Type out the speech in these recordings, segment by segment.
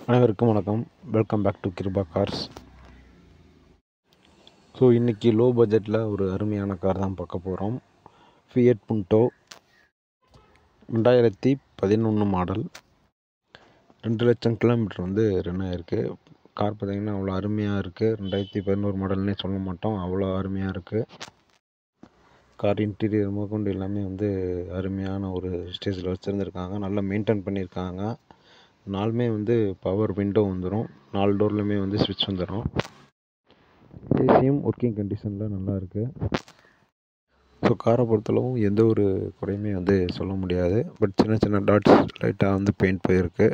அனைவருக்கும் வணக்கம். Welcome back to Kripa cars. So இன்றைக்கி லோ பட்ஜெட்டில் ஒரு அருமையான கார் தான் பார்க்க போகிறோம். ஃபியட் புண்டோ 2011 மாடல், 2 லட்சம் கிலோமீட்டர் வந்து ரன் ஆகிருக்கு. கார் பார்த்திங்கன்னா அவ்வளோ அருமையாக இருக்குது. 2011 மாடல்னே சொல்ல மாட்டோம், அவ்வளோ அருமையாக இருக்குது. கார் இன்டீரியர் முதற்கொண்டு எல்லாமே வந்து அருமையான ஒரு ஸ்டேஜில் வச்சுருந்துருக்காங்க. நல்லா மெயின்டைன் பண்ணியிருக்காங்க. நாலுமே வந்து பவர் விண்டோ வந்துடும், 4 டோர்லையுமே வந்து ஸ்விட்ச் வந்துடும். ஏசியும் ஒர்க்கிங் கண்டிஷனில் நல்லா இருக்குது. ஸோ காரை பொறுத்தளவும் எந்த ஒரு குறையுமே வந்து சொல்ல முடியாது. பட் சின்ன சின்ன டாட்ஸ் லைட்டாக வந்து பெயிண்ட் போயிருக்கு.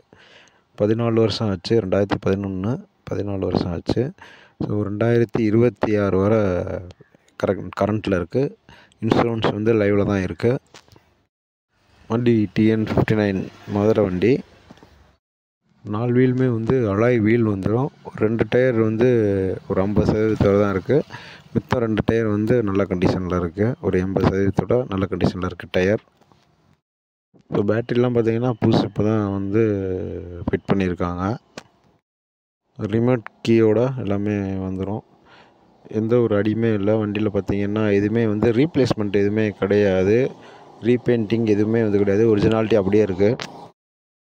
14 வருஷம் ஆச்சு. 2011 14 வருஷம் ஆச்சு. ஸோ 2026 வரை கரண்ட்டில் இருக்குது. இன்சூரன்ஸ் வந்து லைவில் தான் இருக்குது. வண்டி TN59 மதுரை வண்டி. 4 வீலுமே வந்து அலாய் வீல் வந்துடும். 2 டயர் வந்து ஒரு 50% தான் இருக்குது. மித்த 2 டயர் வந்து நல்ல கண்டிஷனில் இருக்குது. ஒரு 80% நல்ல கண்டிஷனில் இருக்குது டயர். ஸோ பேட்டரிலாம் பார்த்திங்கன்னா புதுசு இப்போ தான் வந்து ஃபிட் பண்ணியிருக்காங்க. ரிமோட் கீயோட எல்லாமே வந்துடும். எந்த ஒரு அடியுமே இல்லை வண்டியில். பார்த்திங்கன்னா எதுவுமே வந்து ரீப்ளேஸ்மெண்ட் எதுவுமே கிடையாது. ரீபெயிண்டிங் எதுவுமே வந்து கிடையாது. ஒரிஜினாலிட்டி அப்படியே இருக்குது.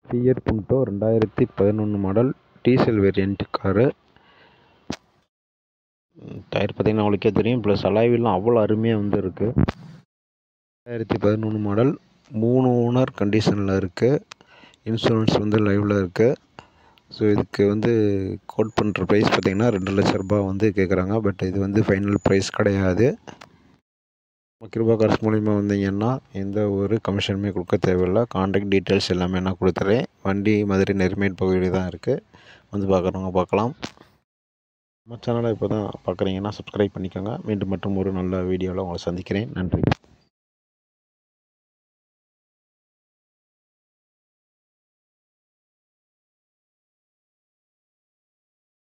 Fiat Punto 2011 model diesel variant car. Tyre பார்த்திங்கன்னா அவங்களுக்கே தெரியும். ப்ளஸ் அலாய்வெல்லாம் அவ்வளோ அருமையாக வந்து இருக்குது. 2011 மாடல், 3 ஓனர் கண்டிஷனில் இருக்குது. இன்சூரன்ஸ் வந்து லைவில் இருக்குது. ஸோ இதுக்கு வந்து கோட் பண்ணுற ப்ரைஸ் பார்த்திங்கன்னா 2 லட்ச ரூபாய் வந்து கேட்குறாங்க. பட் இது வந்து ஃபைனல் ப்ரைஸ் கிடையாது. கிருபா கார்ஸ் மூலிமா வந்தீங்கன்னா எந்த ஒரு கமிஷனுமே கொடுக்க தேவையில்லை. கான்டாக்ட் டீட்டெயில்ஸ் எல்லாமே நான் கொடுத்துறேன். வண்டி மதுரை நெருமேட் பகுதியில் தான் இருக்குது. வந்து பார்க்குறவங்க பார்க்கலாம். நம்ம சேனலை இப்போ தான் பார்க்குறீங்கன்னா சப்ஸ்கிரைப் பண்ணிக்கோங்க. மீண்டும் மற்றும் ஒரு நல்ல வீடியோவில் உங்களை சந்திக்கிறேன். நன்றி.